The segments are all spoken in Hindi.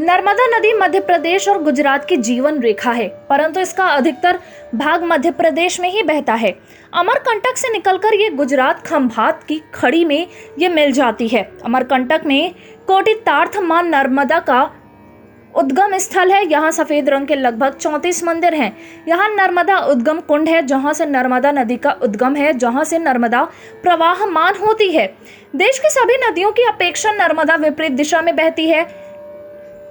नर्मदा नदी मध्य प्रदेश और गुजरात की जीवन रेखा है, परंतु इसका अधिकतर भाग मध्य प्रदेश में ही बहता है। अमरकंटक से निकलकर ये गुजरात खंभात की खड़ी में ये मिल जाती है। अमरकंटक में कोटि तार्थ मां नर्मदा का उद्गम स्थल है। यहाँ सफेद रंग के लगभग 34 मंदिर हैं। यहाँ नर्मदा उद्गम कुंड है, जहाँ से नर्मदा नदी का उद्गम है, जहाँ से नर्मदा प्रवाहमान होती है। देश की सभी नदियों की अपेक्षा नर्मदा विपरीत दिशा में बहती है।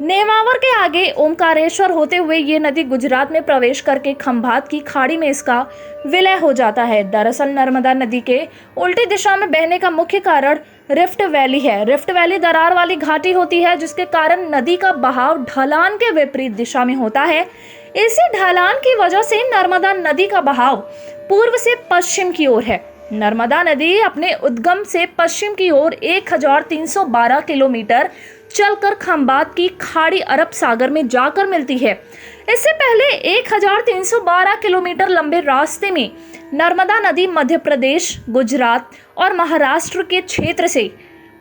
नेमावर के आगे ओमकारेश्वर होते हुए ये नदी गुजरात में प्रवेश करके खंभात की खाड़ी में इसका विलय हो जाता है। दरअसल नर्मदा नदी के उल्टी दिशा में बहने का मुख्य कारण रिफ्ट वैली है। रिफ्ट वैली दरार वाली घाटी होती है, जिसके कारण नदी का बहाव ढलान के विपरीत दिशा में होता है। इसी ढलान की वजह से नर्मदा नदी का बहाव पूर्व से पश्चिम की ओर है। नर्मदा नदी अपने उद्गम से पश्चिम की ओर 1312 किलोमीटर चलकर खंभात की खाड़ी अरब सागर में जाकर मिलती है। इससे पहले 1312 किलोमीटर लंबे रास्ते में नर्मदा नदी मध्य प्रदेश, गुजरात और महाराष्ट्र के क्षेत्र से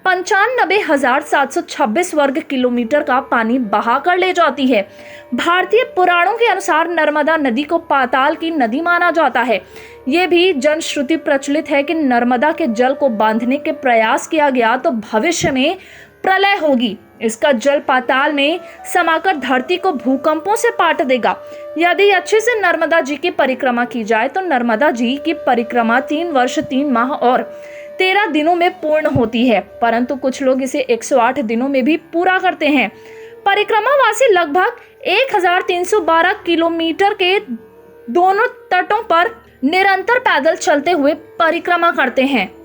95,726 वर्ग किलोमीटर का पानी बहा कर ले जाती है। भारतीय पुराणों के अनुसार नर्मदा नदी को पाताल की नदी माना जाता है। ये भी जनश्रुति प्रचलित है कि नर्मदा के जल को बांधने के प्रयास किया गया तो भविष्य में प्रलय होगी। इसका जल पाताल में समाकर धरती को भूकंपों से पाट देगा। यदि अच्छे से नर्मदा जी की परिक्रमा की जाए तो नर्मदा जी की परिक्रमा 3 वर्ष 3 माह और 13 दिनों में पूर्ण होती है, परंतु कुछ लोग इसे 108 दिनों में भी पूरा करते हैं। परिक्रमावासी लगभग 1312 किलोमीटर के दोनों तटों पर निरंतर पैदल चलते हुए परिक्रमा करते हैं।